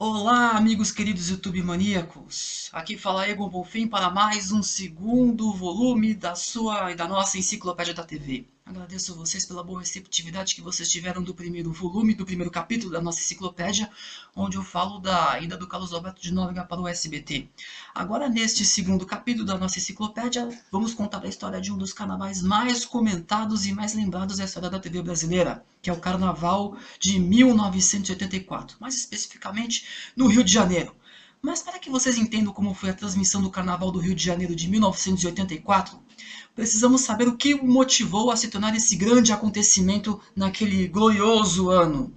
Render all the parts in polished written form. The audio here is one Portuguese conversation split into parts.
Olá, amigos queridos YouTube maníacos. Aqui fala Egon Bonfim para mais um segundo volume da sua e da nossa Enciclopédia da TV. Agradeço a vocês pela boa receptividade que vocês tiveram do primeiro volume, do primeiro capítulo da nossa enciclopédia, onde eu falo da ida do Carlos Alberto de Nóbrega para o SBT. Agora, neste segundo capítulo da nossa enciclopédia, vamos contar a história de um dos carnavais mais comentados e mais lembrados da história da TV brasileira, que é o Carnaval de 1984, mais especificamente no Rio de Janeiro. Mas para que vocês entendam como foi a transmissão do Carnaval do Rio de Janeiro de 1984, precisamos saber o que o motivou a se tornar esse grande acontecimento naquele glorioso ano.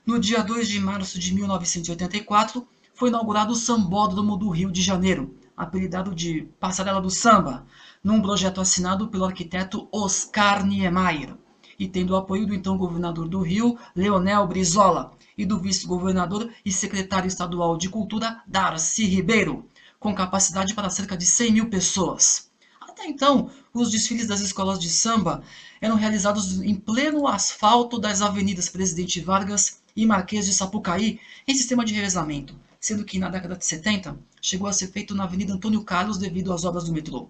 No dia 2 de março de 1984, foi inaugurado o Sambódromo do Rio de Janeiro, apelidado de Passarela do Samba, num projeto assinado pelo arquiteto Oscar Niemeyer, e tendo o apoio do então governador do Rio, Leonel Brizola, e do vice-governador e secretário estadual de Cultura, Darcy Ribeiro, com capacidade para cerca de 100 mil pessoas. Até então, os desfiles das escolas de samba eram realizados em pleno asfalto das avenidas Presidente Vargas e Marquês de Sapucaí, em sistema de revezamento, sendo que na década de 70 chegou a ser feito na Avenida Antônio Carlos devido às obras do metrô.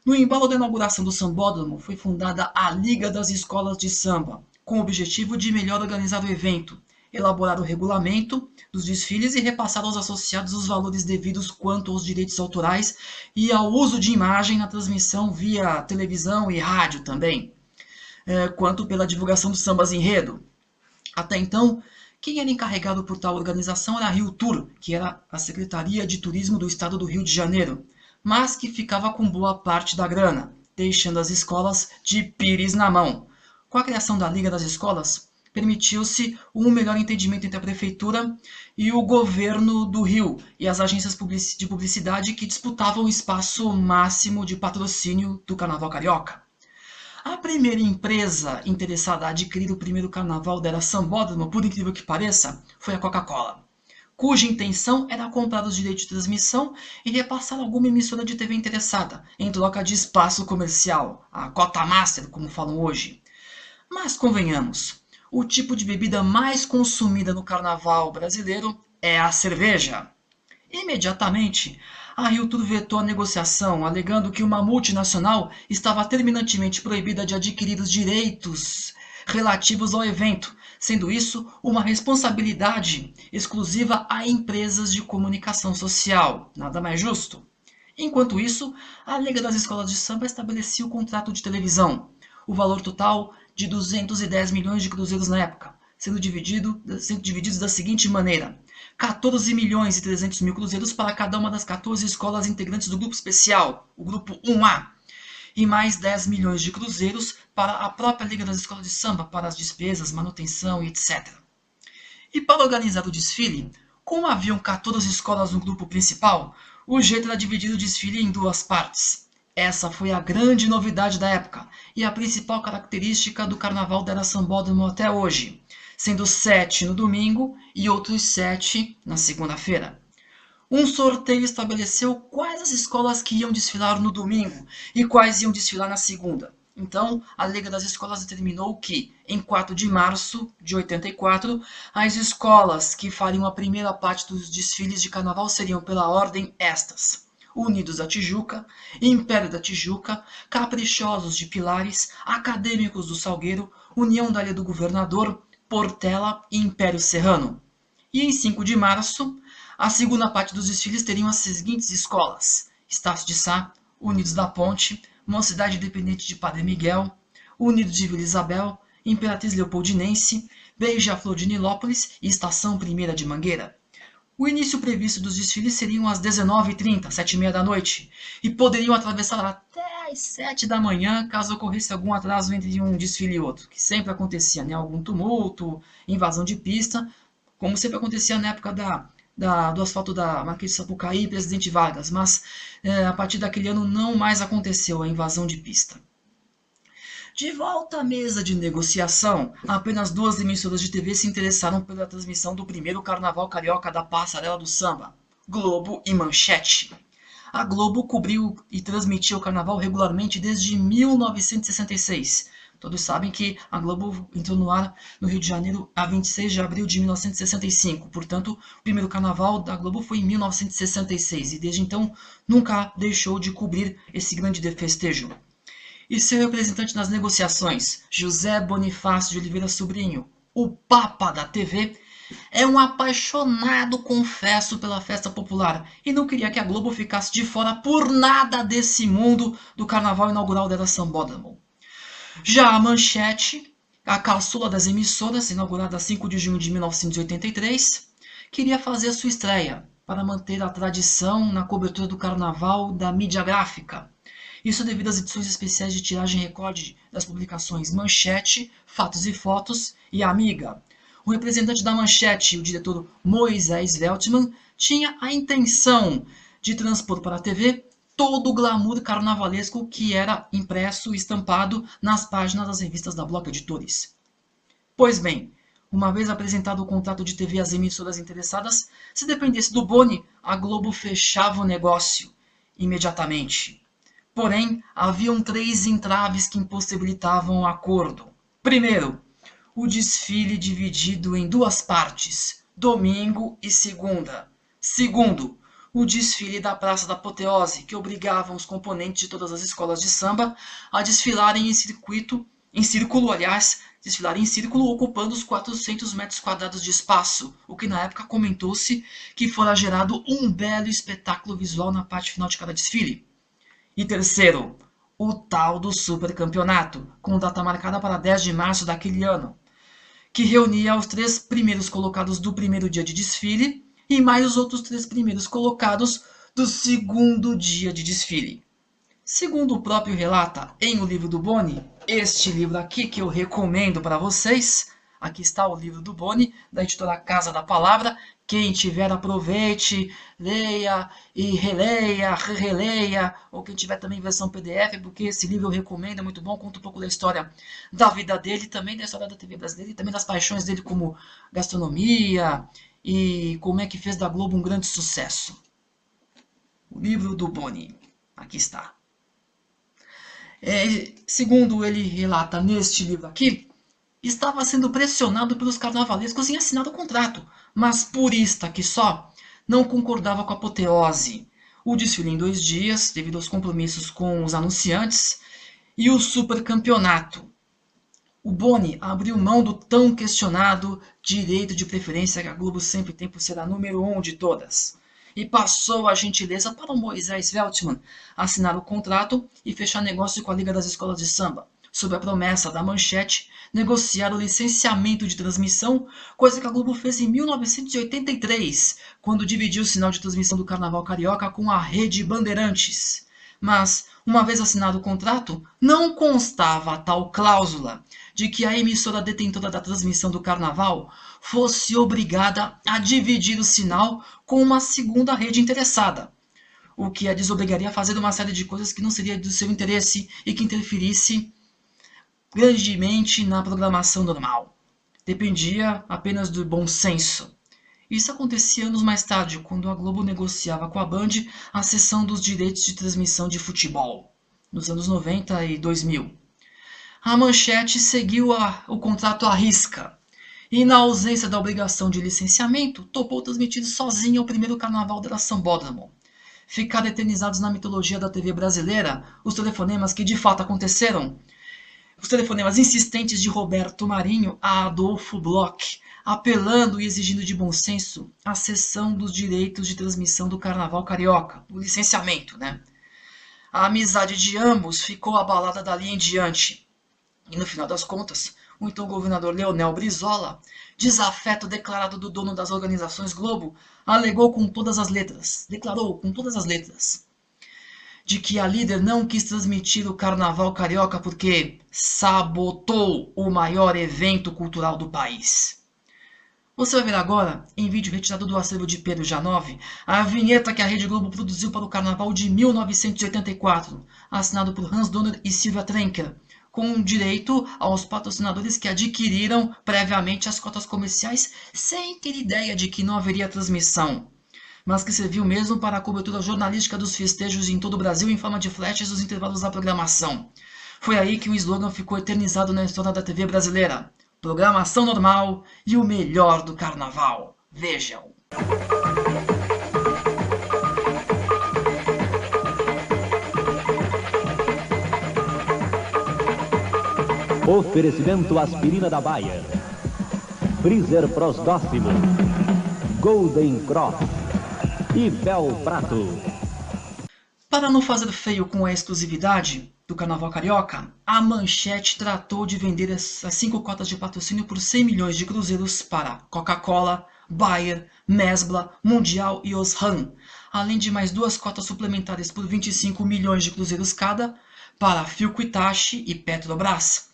No embalo da inauguração do Sambódromo, foi fundada a Liga das Escolas de Samba, com o objetivo de melhor organizar o evento, elaborar o regulamento dos desfiles e repassar aos associados os valores devidos quanto aos direitos autorais e ao uso de imagem na transmissão via televisão e rádio também, quanto pela divulgação dos sambas enredo. Até então, quem era encarregado por tal organização era a Rio Tour, que era a Secretaria de Turismo do Estado do Rio de Janeiro, mas que ficava com boa parte da grana, deixando as escolas de pires na mão. Com a criação da Liga das Escolas, permitiu-se um melhor entendimento entre a prefeitura e o governo do Rio e as agências de publicidade que disputavam o espaço máximo de patrocínio do Carnaval Carioca. A primeira empresa interessada a adquirir o primeiro carnaval da era Sambódromo, por incrível que pareça, foi a Coca-Cola, cuja intenção era comprar os direitos de transmissão e repassar alguma emissora de TV interessada, em troca de espaço comercial, a cota master, como falam hoje. Mas convenhamos, o tipo de bebida mais consumida no carnaval brasileiro é a cerveja. Imediatamente, a Rio Tour vetou a negociação, alegando que uma multinacional estava terminantemente proibida de adquirir os direitos relativos ao evento, sendo isso uma responsabilidade exclusiva a empresas de comunicação social. Nada mais justo. Enquanto isso, a Liga das Escolas de Samba estabelecia o contrato de televisão, o valor total de 210 milhões de cruzeiros na época, sendo divididos da seguinte maneira: 14 milhões e 300 mil cruzeiros para cada uma das 14 escolas integrantes do grupo especial, o grupo 1A, e mais 10 milhões de cruzeiros para a própria Liga das Escolas de Samba, para as despesas, manutenção e etc. E para organizar o desfile, como haviam 14 escolas no grupo principal, o jeito era dividir o desfile em duas partes. Essa foi a grande novidade da época e a principal característica do carnaval da era Sambódromo até hoje, sendo 7 no domingo e outros 7 na segunda-feira. Um sorteio estabeleceu quais as escolas que iam desfilar no domingo e quais iam desfilar na segunda. Então, a Liga das Escolas determinou que, em 4 de março de 84, as escolas que fariam a primeira parte dos desfiles de carnaval seriam, pela ordem, estas: Unidos da Tijuca, Império da Tijuca, Caprichosos de Pilares, Acadêmicos do Salgueiro, União da Ilha do Governador, Portela e Império Serrano. E em 5 de março, a segunda parte dos desfiles teriam as seguintes escolas: Estácio de Sá, Unidos da Ponte, Mocidade Independente de Padre Miguel, Unidos de Vila Isabel, Imperatriz Leopoldinense, Beija-Flor de Nilópolis e Estação Primeira de Mangueira. O início previsto dos desfiles seriam às 19h30, 7h30 da noite, e poderiam atravessar até às 7 da manhã, caso ocorresse algum atraso entre um desfile e outro, que sempre acontecia, né? Algum tumulto, invasão de pista, como sempre acontecia na época do asfalto da Marquês de Sapucaí e Presidente Vargas, mas a partir daquele ano não mais aconteceu a invasão de pista. De volta à mesa de negociação, apenas duas emissoras de TV se interessaram pela transmissão do primeiro Carnaval Carioca da Passarela do Samba, Globo e Manchete. A Globo cobriu e transmitia o Carnaval regularmente desde 1966, Todos sabem que a Globo entrou no ar no Rio de Janeiro a 26 de abril de 1965. Portanto, o primeiro carnaval da Globo foi em 1966 e desde então nunca deixou de cobrir esse grande festejo. E seu representante nas negociações, José Bonifácio de Oliveira Sobrinho, o Papa da TV, é um apaixonado, confesso, pela festa popular e não queria que a Globo ficasse de fora por nada desse mundo do carnaval inaugural da Sambódromo. Já a Manchete, a caçula das emissoras, inaugurada 5 de junho de 1983, queria fazer sua estreia para manter a tradição na cobertura do carnaval da mídia gráfica. Isso devido às edições especiais de tiragem recorde das publicações Manchete, Fatos e Fotos e Amiga. O representante da Manchete, o diretor Moisés Veltman, tinha a intenção de transpor para a TV todo o glamour carnavalesco que era impresso e estampado nas páginas das revistas da Bloco Editores. Pois bem, uma vez apresentado o contrato de TV às emissoras interessadas, se dependesse do Boni, a Globo fechava o negócio imediatamente. Porém, haviam 3 entraves que impossibilitavam o acordo. Primeiro, o desfile dividido em 2 partes, domingo e segunda. Segundo, o desfile da Praça da Apoteose, que obrigava os componentes de todas as escolas de samba a desfilarem desfilarem em círculo ocupando os 400 metros quadrados de espaço, o que na época comentou-se que fora gerado um belo espetáculo visual na parte final de cada desfile. E terceiro, o tal do supercampeonato, com data marcada para 10 de março daquele ano, que reunia os 3 primeiros colocados do primeiro dia de desfile e mais os outros 3 primeiros colocados do segundo dia de desfile. Segundo o próprio relata em O Livro do Boni, este livro aqui que eu recomendo para vocês, aqui está o livro do Boni, da editora Casa da Palavra. Quem tiver, aproveite, leia e releia, ou quem tiver também versão PDF, porque esse livro eu recomendo, é muito bom, conta um pouco da história da vida dele, também da história da TV brasileira, e também das paixões dele como gastronomia, e como é que fez da Globo um grande sucesso. O livro do Boni, aqui está. Segundo ele relata neste livro aqui, estava sendo pressionado pelos carnavalescos em assinar o contrato, mas purista que só, não concordava com a apoteose. O desfile em 2 dias, devido aos compromissos com os anunciantes, e o supercampeonato. O Boni abriu mão do tão questionado direito de preferência que a Globo sempre tem por ser a número 1 de todas, e passou a gentileza para o Moisés Veltman assinar o contrato e fechar negócio com a Liga das Escolas de Samba, sob a promessa da Manchete negociar o licenciamento de transmissão, coisa que a Globo fez em 1983, quando dividiu o sinal de transmissão do Carnaval Carioca com a Rede Bandeirantes. Mas, uma vez assinado o contrato, não constava a tal cláusula de que a emissora detentora da transmissão do Carnaval fosse obrigada a dividir o sinal com uma segunda rede interessada, o que a desobrigaria a fazer uma série de coisas que não seria do seu interesse e que interferisse grandemente na programação normal. Dependia apenas do bom senso. Isso acontecia anos mais tarde, quando a Globo negociava com a Band a cessão dos direitos de transmissão de futebol, nos anos 90 e 2000. A Manchete seguiu o contrato à risca, e na ausência da obrigação de licenciamento, topou transmitir sozinha o primeiro carnaval da Sambódromo. Ficaram eternizados na mitologia da TV brasileira os telefonemas que de fato aconteceram, os telefonemas insistentes de Roberto Marinho a Adolfo Bloch, apelando e exigindo de bom senso a cessão dos direitos de transmissão do Carnaval Carioca, o licenciamento, né? A amizade de ambos ficou abalada dali em diante. E no final das contas, o então governador Leonel Brizola, desafeto declarado do dono das organizações Globo, declarou com todas as letras, de que a líder não quis transmitir o Carnaval Carioca porque sabotou o maior evento cultural do país. Você vai ver agora, em vídeo retirado do acervo de Pedro Janove, a vinheta que a Rede Globo produziu para o Carnaval de 1984, assinado por Hans Donner e Silvia Trenker, com direito aos patrocinadores que adquiriram previamente as cotas comerciais sem ter ideia de que não haveria transmissão, mas que serviu mesmo para a cobertura jornalística dos festejos em todo o Brasil em forma de flashes dos intervalos da programação. Foi aí que o slogan ficou eternizado na história da TV brasileira. Programação normal e o melhor do carnaval. Vejam. Oferecimento aspirina da Bayer, Freezer Prosdóximo, Golden Cross e Bel Prato. Para não fazer feio com a exclusividade do Carnaval Carioca, a Manchete tratou de vender as 5 cotas de patrocínio por 100 milhões de cruzeiros para Coca-Cola, Bayer, Mesbla, Mundial e Osram, além de mais 2 cotas suplementares por 25 milhões de cruzeiros cada para Philco Itachi e Petrobras.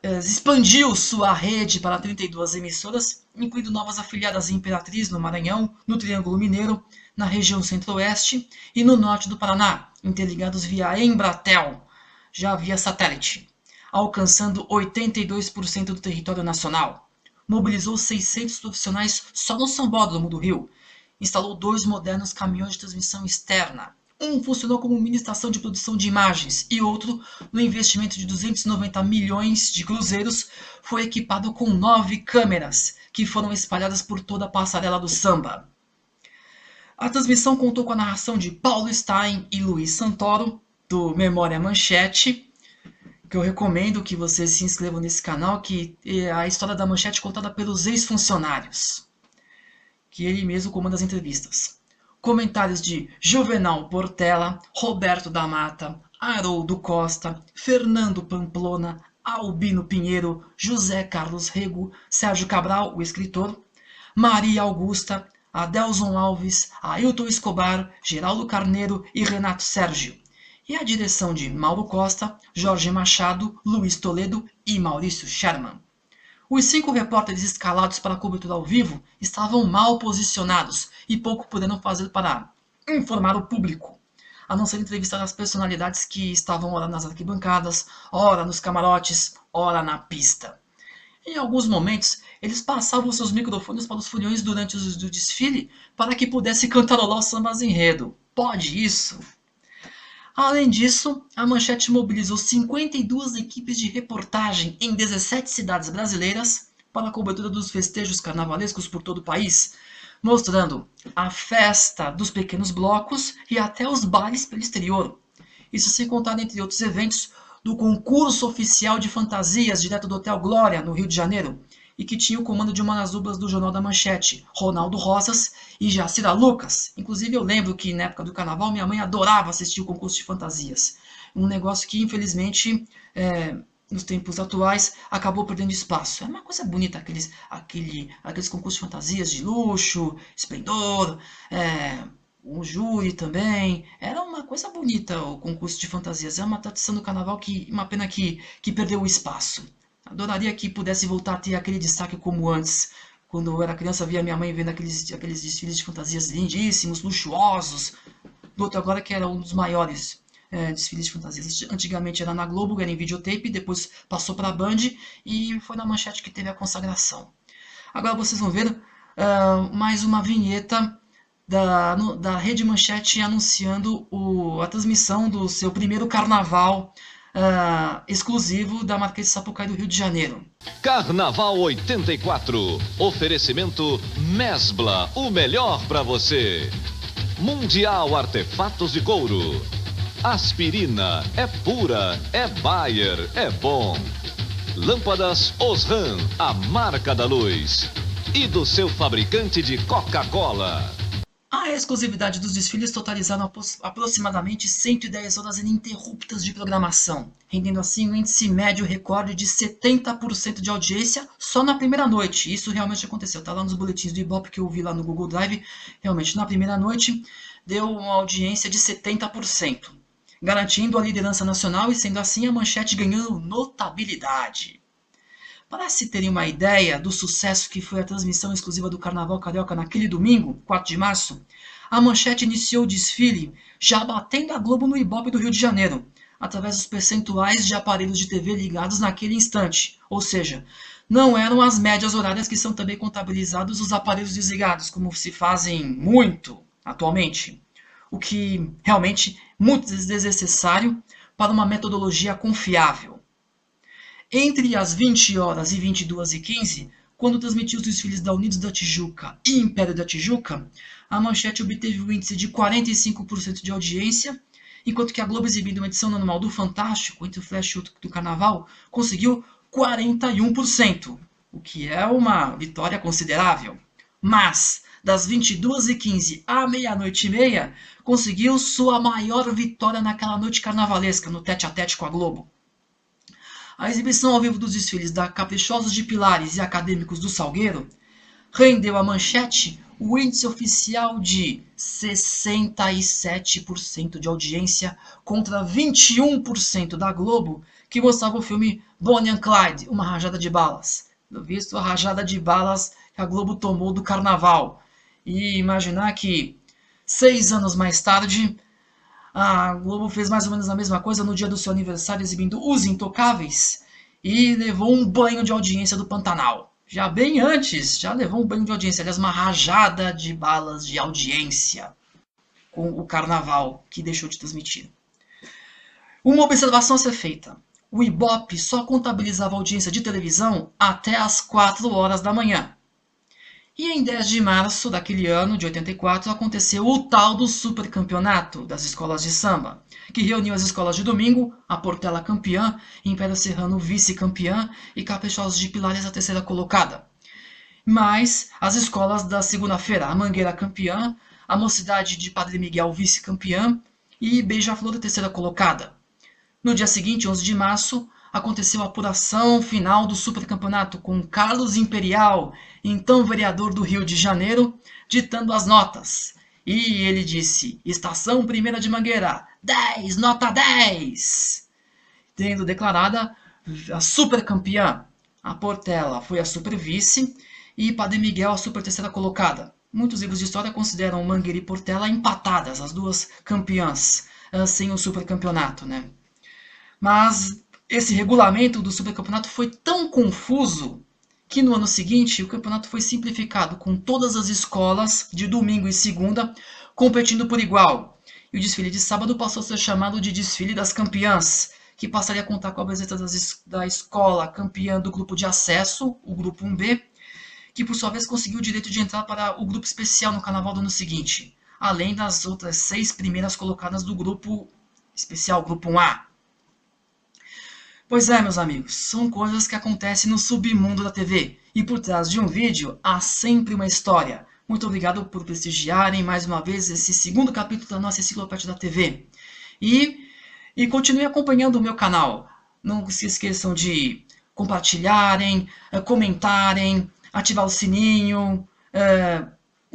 Expandiu sua rede para 32 emissoras, incluindo novas afiliadas em Imperatriz, no Maranhão, no Triângulo Mineiro, na região centro-oeste e no norte do Paraná, interligados via Embratel, já via satélite, alcançando 82% do território nacional. Mobilizou 600 profissionais só no Sambódromo do Rio. Instalou 2 modernos caminhões de transmissão externa. Um funcionou como mini estação de produção de imagens e outro, no investimento de 290 milhões de cruzeiros, foi equipado com 9 câmeras, que foram espalhadas por toda a passarela do samba. A transmissão contou com a narração de Paulo Stein e Luiz Santoro, do Memória Manchete, que eu recomendo que vocês se inscrevam nesse canal, que é a história da Manchete contada pelos ex-funcionários, que ele mesmo comanda as entrevistas. Comentários de Juvenal Portela, Roberto da Mata, Haroldo Costa, Fernando Pamplona, Albino Pinheiro, José Carlos Rego, Sérgio Cabral, o escritor, Maria Augusta, Adelson Alves, Ailton Escobar, Geraldo Carneiro e Renato Sérgio. E a direção de Mauro Costa, Jorge Machado, Luiz Toledo e Maurício Sherman. Os 5 repórteres escalados para a cobertura ao vivo estavam mal posicionados e pouco puderam fazer para informar o público, a não ser entrevistar as personalidades que estavam ora nas arquibancadas, ora nos camarotes, ora na pista. Em alguns momentos, eles passavam seus microfones para os foliões durante o desfile para que pudesse cantarolar os sambas enredo. Pode isso? Além disso, a Manchete mobilizou 52 equipes de reportagem em 17 cidades brasileiras para a cobertura dos festejos carnavalescos por todo o país, mostrando a festa dos pequenos blocos e até os bailes pelo exterior. Isso sem contar, entre outros eventos, do concurso oficial de fantasias direto do Hotel Glória, no Rio de Janeiro, e que tinha o comando de uma das duplas do Jornal da Manchete, Ronaldo Rosas e Jacira Lucas. Inclusive eu lembro que na época do carnaval minha mãe adorava assistir o concurso de fantasias. Um negócio que infelizmente nos tempos atuais acabou perdendo espaço. É uma coisa bonita aqueles concursos de fantasias de luxo, esplendor, o júri também. Era uma coisa bonita o concurso de fantasias. É uma tradição do carnaval que uma pena que perdeu o espaço. Adoraria que pudesse voltar a ter aquele destaque como antes. Quando eu era criança, via minha mãe vendo aqueles desfiles de fantasias lindíssimos, luxuosos. Do outro agora que era um dos maiores desfiles de fantasias. Antigamente era na Globo, era em videotape, depois passou para a Band e foi na Manchete que teve a consagração. Agora vocês vão ver mais uma vinheta da Rede Manchete anunciando a transmissão do seu primeiro carnaval exclusivo da Marquês de Sapucaí do Rio de Janeiro. Carnaval 84. Oferecimento Mesbla, o melhor para você. Mundial Artefatos de Couro. Aspirina é pura, é Bayer, é bom. Lâmpadas Osram, a marca da luz. E do seu fabricante de Coca-Cola. A exclusividade dos desfiles totalizaram aproximadamente 110 horas ininterruptas de programação, rendendo assim um índice médio recorde de 70% de audiência só na primeira noite. Isso realmente aconteceu, tá lá nos boletins do Ibope que eu vi lá no Google Drive. Realmente, na primeira noite, deu uma audiência de 70%, garantindo a liderança nacional e, sendo assim, a Manchete ganhando notabilidade. Para se terem uma ideia do sucesso que foi a transmissão exclusiva do Carnaval Carioca naquele domingo, 4 de março, a Manchete iniciou o desfile já batendo a Globo no Ibope do Rio de Janeiro, através dos percentuais de aparelhos de TV ligados naquele instante, ou seja, não eram as médias horárias que são também contabilizados os aparelhos desligados, como se fazem muito atualmente, o que realmente muito desnecessário, para uma metodologia confiável. Entre as 20 horas e 22h15, quando transmitiu os desfiles da Unidos da Tijuca e Império da Tijuca, a Manchete obteve um índice de 45% de audiência, enquanto que a Globo, exibindo uma edição normal do Fantástico, entre o Flash e do Carnaval, conseguiu 41%, o que é uma vitória considerável. Mas, das 22h15 à meia-noite e meia, conseguiu sua maior vitória naquela noite carnavalesca, no tete-a-tete com a Globo. A exibição ao vivo dos desfiles da Caprichosos de Pilares e Acadêmicos do Salgueiro rendeu à Manchete o índice oficial de 67% de audiência contra 21% da Globo, que mostrava o filme Bonnie and Clyde, Uma Rajada de Balas. Pelo visto, a rajada de balas que a Globo tomou do Carnaval. E imaginar que 6 anos mais tarde, a Globo fez mais ou menos a mesma coisa no dia do seu aniversário, exibindo Os Intocáveis, e levou um banho de audiência do Pantanal. Já bem antes, já levou um banho de audiência, aliás, uma rajada de balas de audiência com o Carnaval, que deixou de transmitir. Uma observação a ser feita. O Ibope só contabilizava audiência de televisão até às 4 horas da manhã. E em 10 de março daquele ano, de 84, aconteceu o tal do Supercampeonato das escolas de samba, que reuniu as escolas de domingo, a Portela campeã, Império Serrano vice-campeã e Caprichosos de Pilares a terceira colocada. Mas as escolas da segunda-feira, a Mangueira campeã, a Mocidade de Padre Miguel vice-campeã e Beija-Flor a terceira colocada. No dia seguinte, 11 de março, aconteceu a apuração final do Supercampeonato com Carlos Imperial, então vereador do Rio de Janeiro, ditando as notas. E ele disse: Estação Primeira de Mangueira, 10, nota 10! Tendo declarada a supercampeã. A Portela foi a super vice e Padre Miguel a super terceira colocada. Muitos livros de história consideram Mangueira e Portela empatadas, as duas campeãs, sem o supercampeonato, né? Mas esse regulamento do supercampeonato foi tão confuso que no ano seguinte o campeonato foi simplificado, com todas as escolas de domingo e segunda competindo por igual. E o desfile de sábado passou a ser chamado de Desfile das Campeãs, que passaria a contar com a presença da escola campeã do grupo de acesso, o grupo 1B, que por sua vez conseguiu o direito de entrar para o grupo especial no carnaval do ano seguinte, além das outras 6 primeiras colocadas do grupo especial, grupo 1A. Pois é, meus amigos, são coisas que acontecem no submundo da TV. E por trás de um vídeo há sempre uma história. Muito obrigado por prestigiarem mais uma vez esse segundo capítulo da nossa Enciclopédia da TV. E continue acompanhando o meu canal. Não se esqueçam de compartilharem, comentarem, ativar o sininho,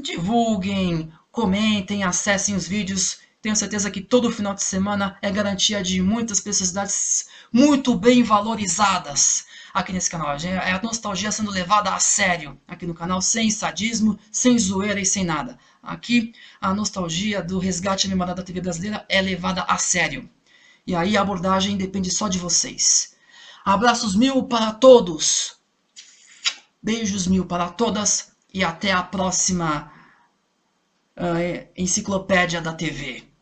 divulguem, comentem, acessem os vídeos. Tenho certeza que todo final de semana é garantia de muitas preciosidades muito bem valorizadas aqui nesse canal. É a nostalgia sendo levada a sério aqui no canal, sem sadismo, sem zoeira e sem nada. Aqui a nostalgia do resgate à memória da TV brasileira é levada a sério. E aí a abordagem depende só de vocês. Abraços mil para todos. Beijos mil para todas. E até a próxima Enciclopédia da TV.